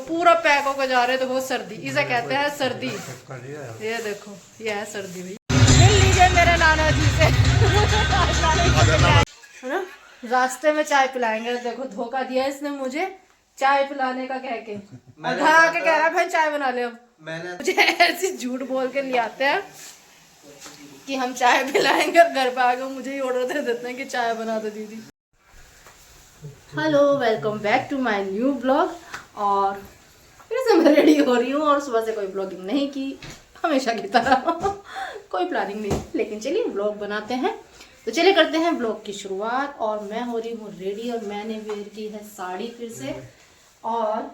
पूरा पैक होकर जा रहे, देखो सर्दी, इसे कहते हैं सर्दी। ये देखो ये है सर्दी भाई। मिल लीजिए मेरे नाना जी से है ना, रास्ते में चाय पिलाएंगे। देखो धोखा दिया इसने मुझे चाय पिलाने का कह के, उठा के कह रहा भाई चाय बना ले। अब मुझे ऐसी झूठ बोल के ले आते हैं कि हम चाय पिलाएंगे और घर पे आके मुझे ही ऑर्डर दे देते हैं कि चाय बना दो दीदी। Hello, welcome back to my new blog. और फिर से मैं रेडी हो रही हूँ और सुबह से कोई ब्लॉगिंग नहीं की, हमेशा की तरह कोई प्लानिंग नहीं, लेकिन चलिए ब्लॉग बनाते हैं। तो चलिए करते हैं ब्लॉग की शुरुआत। और मैं हो रही हूँ रेडी और मैंने वेयर की है साड़ी फिर से। और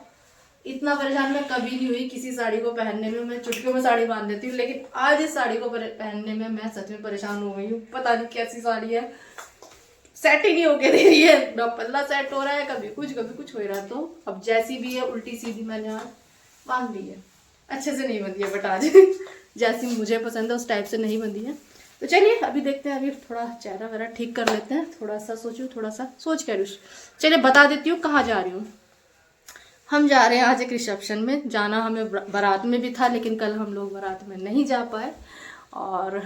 इतना परेशान मैं कभी नहीं हुई किसी साड़ी को पहनने में, मैं चुटकियों में साड़ी बांध देती हूँ, लेकिन आज इस साड़ी को पहनने में मैं सच में परेशान हो गई हूँ। पता नहीं कैसी साड़ी है, सेट ही नहीं होके दे रही है, ना पतला सेट हो रहा है, कभी कुछ हो रहा है। तो अब जैसी भी है उल्टी सीधी मैंने आज बांध ली है, अच्छे से नहीं बंधी है, बट आज जैसी मुझे पसंद है उस टाइप से नहीं बंधी है। तो चलिए अभी देखते हैं, अभी थोड़ा चेहरा वगैरह ठीक कर लेते हैं, थोड़ा सा सोच कर रही हूँ। चलिए बता देती हूँ कहाँ जा रही हूँ। हम जा रहे हैं आज एक रिसेप्शन में, जाना हमें बारात में भी था, लेकिन कल हम लोग बारात में नहीं जा पाए और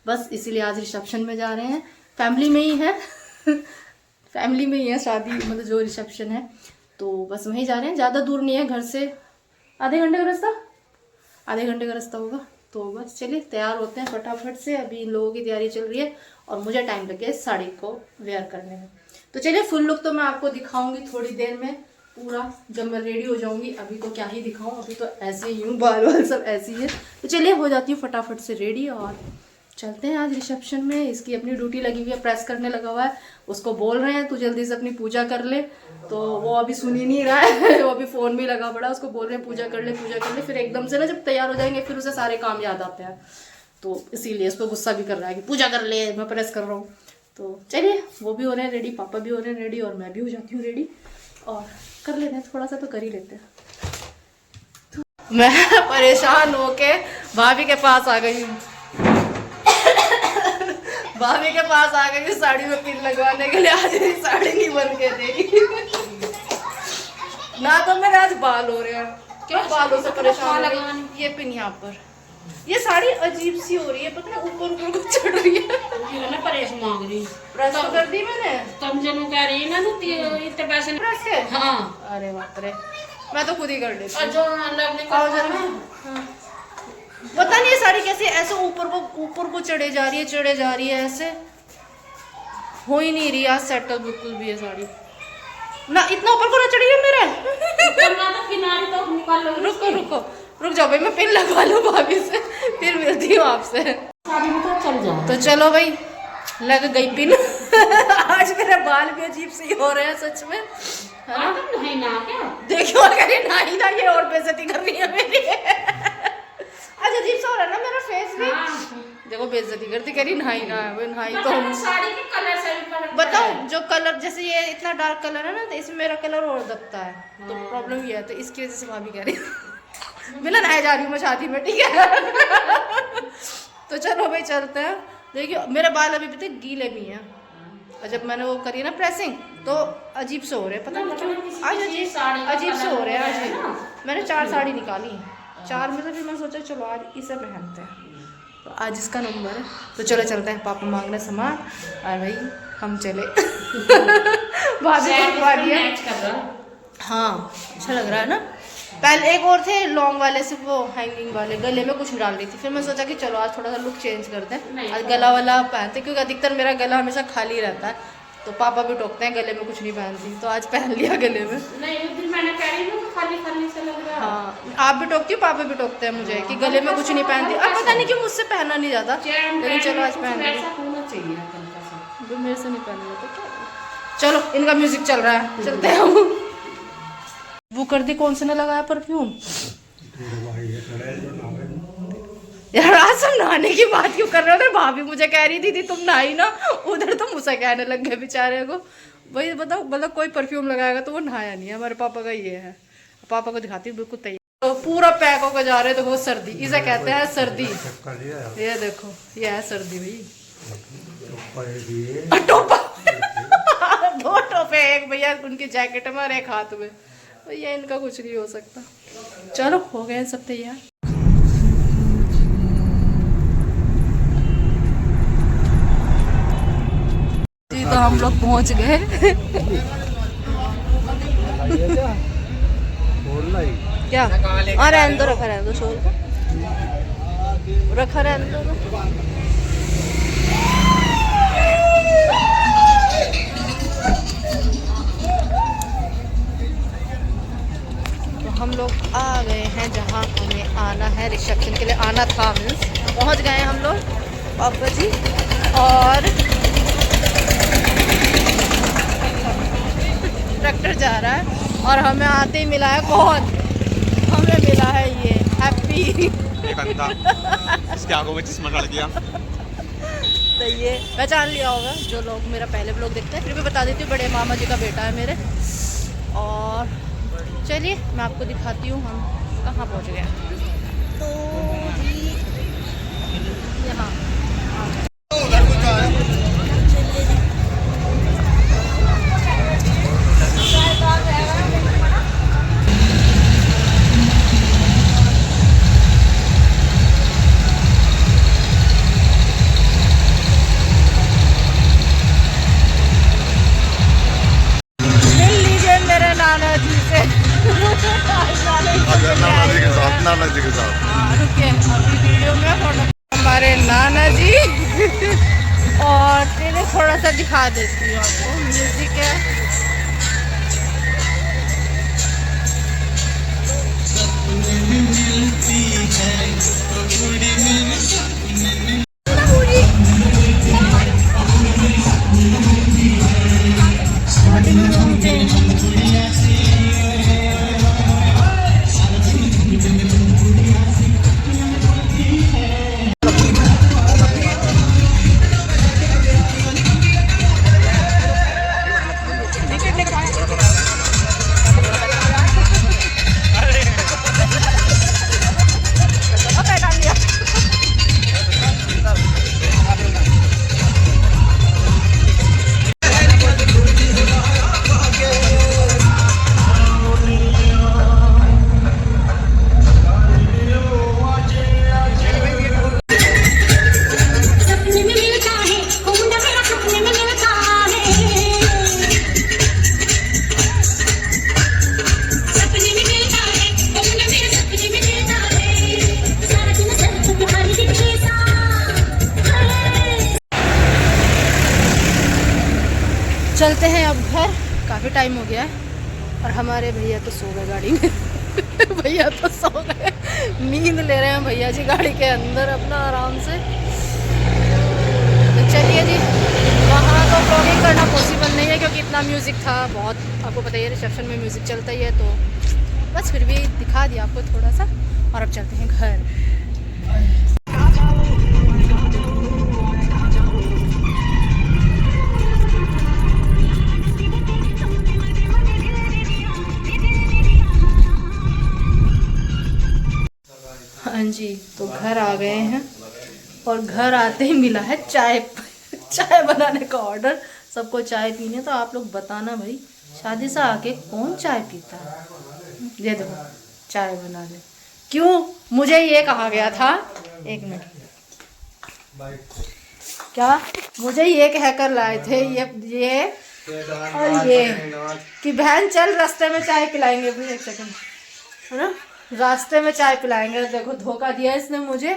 बस इसीलिए आज रिसेप्शन में जा रहे हैं। फैमिली में ही है फैमिली में ही है शादी, मतलब जो रिसेप्शन है, तो बस वहीं जा रहे हैं। ज़्यादा दूर नहीं है घर से, आधे घंटे का रास्ता होगा। तो बस चलिए तैयार होते हैं फटाफट से, अभी इन लोगों की तैयारी चल रही है और मुझे टाइम लगे साड़ी को वेयर करने में। तो चलिए फुल लुक तो मैं आपको दिखाऊंगी थोड़ी देर में, पूरा जब मैं रेडी हो जाऊंगी। अभी तो क्या ही दिखाऊं, अभी तो ऐसे ही हूँ, बाल सब ऐसे ही है। तो चलिए हो जाती हूँ फटाफट से रेडी और चलते हैं आज रिसेप्शन में। इसकी अपनी ड्यूटी लगी हुई है, प्रेस करने लगा हुआ है, उसको बोल रहे हैं तू जल्दी से अपनी पूजा कर ले, तो वो अभी सुन ही नहीं रहा है वो अभी फ़ोन में लगा पड़ा, उसको बोल रहे हैं पूजा कर ले। फिर एकदम से ना जब तैयार हो जाएंगे फिर उसे सारे काम याद आते हैं, तो इसीलिए उसको गुस्सा भी कर रहा है कि पूजा कर ले, मैं प्रेस कर रहा हूँ। तो चलिए वो भी हो रहे हैं रेडी, पापा भी हो रहे हैं रेडी और मैं भी हो जाती हूँ रेडी और कर लेते हैं, थोड़ा सा तो कर ही लेते हैं। मैं परेशान होके भाभी के पास आ गई हूँ भाभी के पास आ गई साड़ी में पिन लगवाने के लिए। आज साड़ी नहीं बन के देगी ना, तो मेरे आज बाल हो रहे हैं, क्यों बालों से परेशान हो गई। ये पिन यहाँ पर, ये साड़ी अजीब सी हो रही है, पता है ऊपर को चढ़ रही है ना, प्रेस मांग रही प्रेस तो कर दी मैंने, तुम जनो कह रही ना तो इतने पैसे प्रेस के। हाँ अरे बाप रे, मैं तो खुद ही कर लेती और जो पता नहीं ये साड़ी कैसे ऐसे ऊपर को चढ़े जा रही है ऐसे हो ही नहीं रही आज सेटल बिल्कुल भी ये साड़ी ना, इतना ऊपर को ना चढ़ी है मेरे किनारे तो निकाल लो। रुक जाओ भाई, मैं पिन लगवा लूँ भाभी से, फिर मिलती हूँ आपसे। साड़ी में तो चल जाओ। तो चलो भाई, लग गई पिन आज मेरे बाल भी अजीब से हो रहे हैं सच में, है ना? नहीं ना क्या देखो अगर नहीं ना, ये और बेइज्जती कर रही है मेरी आज अजीब सा हो रहा है ना मेरा फेस भी। देखो बेइज्जती करती, कह रही नहाई ना, नहाई तो साड़ी के कलर से भी फर्क बताओ। जो कलर जैसे ये इतना डार्क कलर है ना, तो इसमें मेरा कलर और दबता है, तो प्रॉब्लम ये है, तो इसकी वजह से भाभी कह रही मैं नहाए जा रही हूँ मैं शादी में, ठीक है तो चलो भाई चलते हैं। देखिए मेरे बाल अभी भी गीले भी हैं, और जब मैंने वो करी ना प्रेसिंग तो अजीब से हो रहे हैं, पता नहीं क्यों आज अजीब से हो रहे हैं। आज मैंने 4 साड़ी निकाली, 4 में से फिर मैं सोचा चलो आज इसे पहनते हैं, तो आज इसका नंबर है। तो चलो चलते हैं, पापा मांग रहे सामान और भाई हम चले भाभी को उठवा दिया। हाँ अच्छा लग रहा है ना। पहले एक और थे लॉन्ग वाले, सिर्फ वो हैंगिंग वाले, गले में कुछ डाल रही थी, फिर मैं सोचा कि चलो आज थोड़ा सा लुक चेंज करते हैं, आज गला वाला पहनते, क्योंकि अधिकतर मेरा गला हमेशा खाली रहता है, तो पापा भी टोकते हैं गले में कुछ नहीं पहनती, तो आज पहन लिया गले में। नहीं उस दिन मैंने कह रही हूँ खाली से लग रहा है। हाँ आप भी टोकती हो, पापा भी टोकते हैं मुझे कि गले में कुछ नहीं पहनती। अब पता नहीं क्यों मुझसे पहना नहीं जाता, लेकिन चलो आज पहन लिया, मेरे से नहीं पहना जाता क्या। चलो इनका म्यूजिक चल रहा है, चलते हैं हम। वो कर दी, कौन से ने लगाया परफ्यूम यार, आज सब नहाने की बात क्यों कर रहे हो? तो भाभी मुझे कह रही थी तुम नहाई ना, उधर तो मुझसे कहने लग गए बेचारे को। भाई बताओ, मतलब कोई परफ्यूम लगाएगा तो वो नहाया नहीं है, हमारे पापा का ये है। पापा को दिखाती हूँ बिल्कुल तैयार, तो पूरा पैक होकर जा रहे, देखो सर्दी, इसे कहते हैं सर्दी। ये देखो ये है सर्दी भाई, टोपा 2 टोपे, एक भैया उनकी जैकेट में और एक हाथ में, ये इनका कुछ नहीं हो सकता। चलो हो गए सब तैयार। जी तो हम लोग पहुंच गए। क्या रहने दो, रखा रहने दो, शोर रखा रहने दो। तो हम लोग आ गए हैं जहाँ हमें आना है, रिसेप्शन के लिए आना था, मीन्स पहुँच गए हम लोग पापा जी। और ट्रैक्टर जा रहा है और हमें आते ही मिला है कौन? हमें मिला है ये हैप्पी, ये बंदा इसके आंखों में चश्मा डाल दिया। तो ये पहचान लिया होगा जो लोग मेरा पहले ब्लॉग देखते हैं, फिर भी बता देती हूँ, बड़े मामा जी का बेटा है मेरे। और चलिए मैं आपको दिखाती हूँ हम कहाँ पहुँच गए। तो जी यहाँ नाना जी के साथ रुके अभी वीडियो में हमारे नाना जी। और तेरे थोड़ा सा दिखा देती हूँ आपको, म्यूजिक है। चलते हैं अब घर, काफ़ी टाइम हो गया है। और हमारे भैया तो सो गए गाड़ी में। भैया तो सो गए, नींद ले रहे हैं भैया जी गाड़ी के अंदर अपना आराम से। तो चलिए जी, वहाँ तो ब्लॉगिंग करना पॉसिबल नहीं है क्योंकि इतना म्यूज़िक था बहुत, आपको पता ही है रिसेप्शन में म्यूज़िक चलता ही है। तो बस फिर भी दिखा दिया आपको थोड़ा सा। और अब चलते हैं घर। हाँ जी, तो घर आ गए हैं और घर आते ही मिला है चाय। चाय बनाने का ऑर्डर, सबको चाय पीनी है। तो आप लोग बताना भाई, शादी से आके कौन चाय पीता है? ये देखो चाय बना दे। क्यों मुझे ये कहा गया था, एक मिनट, क्या मुझे ये कहकर लाए थे ये और ये कि बहन चल रास्ते में चाय पिलाएंगे। अभी एक सेकंड, है ना, रास्ते में चाय पिलाएंगे। देखो धोखा दिया इसने मुझे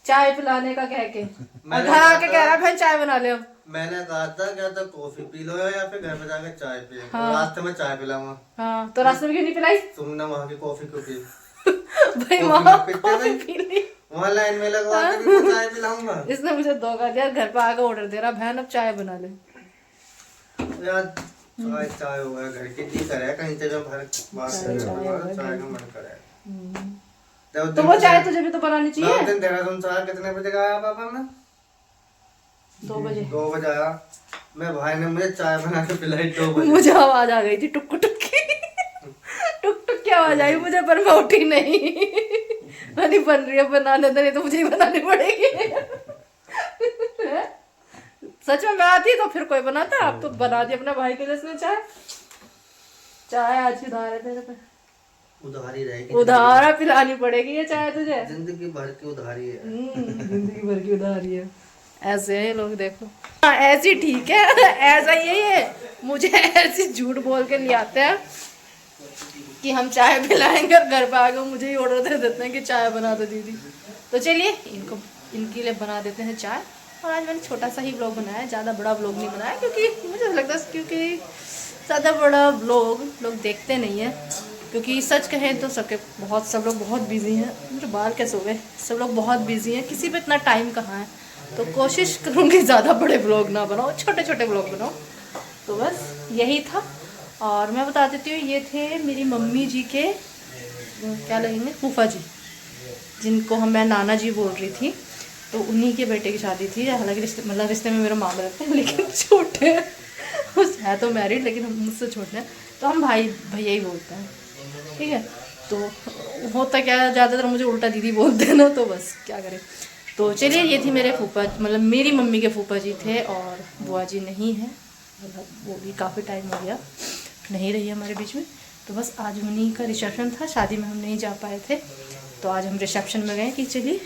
चाय पिलाने का कह के, घर आके कह रहा बहन चाय बना ले। अब मैंने कहा था क्या तो कॉफी पी लो या फिर घर पे जाके चाय पी लो। हाँ। रास्ते में चाय पिलाऊंगा। हाँ तो रास्ते में क्यों नहीं पिलाई? तुमने वहाँ की कॉफी क्यों पी? भाई वहाँ कॉफी पी ली, वहाँ लाइन में लगवा के चाय पिलाऊंगा। इसने मुझे धोखा दिया, घर पे आके ऑर्डर दे रहा बहन अब चाय बना ले। यार चाय हो गया, घर की जी करे कहीं से जब भर चाय का मन करे। तो वो चाय तुझे भी तो बनानी चाहिए। दिन देहरादून से आया, कितने बजे आया पापा ने? 2 बजे। 2 बजे आया मैं, भाई ने मुझे चाय बना के पिलाई 2 बजे। मुझे आवाज आ गई थी टुक टुक की, टुक टुक की आवाज आई मुझे, पर मैं उठी नहीं। नहीं बन रही है, बनाने दे, नहीं तो मुझे ही बनानी पड़ेगी। सच में मैं आती तो फिर कोई बनाता, आप तो बना दी अपने भाई के लिए चाय। चाय आज की धार है तेरे पे। उधारी रहेगी। उधारा पिलानी पड़ेगी ये चाय तुझे, जिंदगी भर की उधारी है। जिंदगी भर की उधारी है। ऐसे है लोग, देखो। हाँ, ऐसी ठीक है, ऐसा ही है। मुझे ऐसी झूठ बोल के ले आते हैं कि हम चाय पिलाएंगे और घर पे आके मुझे ही ऑर्डर दे देते हैं कि चाय बना दो दीदी। तो चलिए इनके लिए बना देते हैं चाय। और आज मैंने छोटा सा ही ब्लॉग बनाया है, ज़्यादा बड़ा ब्लॉग नहीं बनाया, क्योंकि मुझे लगता है क्योंकि ज़्यादा बड़ा ब्लॉग लोग देखते नहीं हैं। क्योंकि सच कहें तो सब लोग बहुत बिजी हैं। मुझे बाल कैसे हो गए, सब लोग बहुत बिजी हैं, किसी पे इतना टाइम कहाँ है। तो कोशिश करूँगी ज़्यादा बड़े ब्लॉग ना बनाओ, छोटे छोटे ब्लॉग बनाओ। तो बस यही था। और मैं बता देती हूँ, ये थे मेरी मम्मी जी के क्या लगेंगे, फूफा जी, जिनको मैं नाना जी बोल रही थी। तो उन्हीं के बेटे की शादी थी। हालांकि रिश्ते में मेरे मामा रहते हैं, लेकिन छोटे है तो मैरिड, लेकिन हम मुझसे छोटे हैं, तो हम भैया ही बोलते हैं, ठीक है। तो होता क्या है, ज़्यादातर मुझे उल्टा दीदी बोलते हैं ना, तो बस क्या करें। तो चलिए, ये थी मेरे फूफा, मतलब मेरी मम्मी के फूफा जी थे। और बुआ जी नहीं है, मतलब वो भी काफ़ी टाइम हो गया नहीं रही हमारे बीच में। तो बस आज उन्हीं का रिसेप्शन था, शादी में हम नहीं जा पाए थे। तो आज हम रिसेप्शन में गए कि चलिए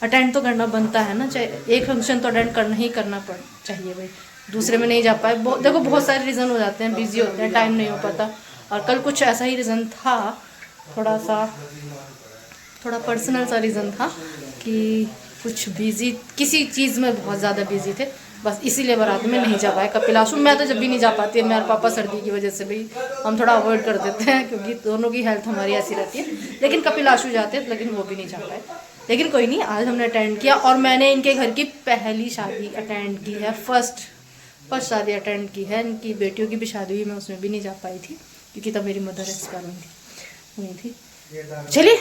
अटेंड तो करना बनता है ना, चाहे एक फंक्शन तो अटेंड करना चाहिए भाई। दूसरे में नहीं जा पाए, देखो बहुत सारे रीज़न हो जाते हैं, बिजी होते हैं, टाइम नहीं हो पाता। और कल कुछ ऐसा ही रीज़न था, थोड़ा पर्सनल सा रीज़न था कि कुछ बिज़ी, किसी चीज़ में बहुत ज़्यादा बिजी थे, बस इसीलिए बारात में नहीं जा पाए। कपिलाशु मैं तो जब भी नहीं जा पाती है, मेरे पापा सर्दी की वजह से भी हम थोड़ा अवॉइड कर देते हैं, क्योंकि दोनों की हेल्थ हमारी ऐसी रहती है। लेकिन कपिलाशु जाते हैं, लेकिन वो भी नहीं जा पाए। लेकिन कोई नहीं, आज हमने अटेंड किया। और मैंने इनके घर की पहली शादी अटेंड की है, फर्स्ट शादी अटेंड की है। इनकी बेटियों की भी शादी हुई, मैं उसमें भी नहीं जा पाई थी, क्योंकि तब मेरी मदर एक्सपायर हुई थी। चलिए,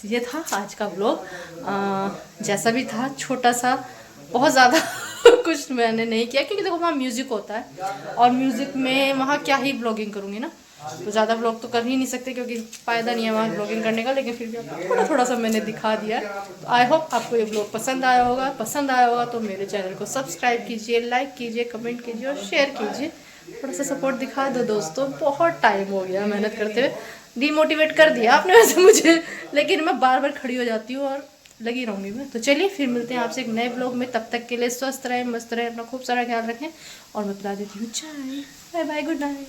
ये था आज का व्लॉग। जैसा भी था, छोटा सा, बहुत ज़्यादा कुछ मैंने नहीं किया, क्योंकि देखो वहाँ म्यूज़िक होता है, और म्यूज़िक में वहाँ क्या ही ब्लॉगिंग करूँगी ना, तो ज़्यादा ब्लॉग तो कर ही नहीं सकते, क्योंकि फ़ायदा नहीं है वहाँ ब्लॉगिंग करने का। लेकिन फिर भी थोड़ा सा मैंने दिखा दिया। तो आई होप आपको ये ब्लॉग पसंद आया होगा। तो मेरे चैनल को सब्सक्राइब कीजिए, लाइक कीजिए, कमेंट कीजिए और शेयर कीजिए। थोड़ा सा सपोर्ट दिखा दो दोस्तों, बहुत टाइम हो गया मेहनत करते हुए। डिमोटिवेट कर दिया आपने वैसे मुझे, लेकिन मैं बार बार खड़ी हो जाती हूँ और लगी रहूँगी मैं। तो चलिए, फिर मिलते हैं आपसे एक नए ब्लॉग में। तब तक के लिए स्वस्थ रहें, मस्त रहें, अपना खूब सारा ख्याल रखें। और मैं पिला देती हूँ चाय। Bye bye, good night.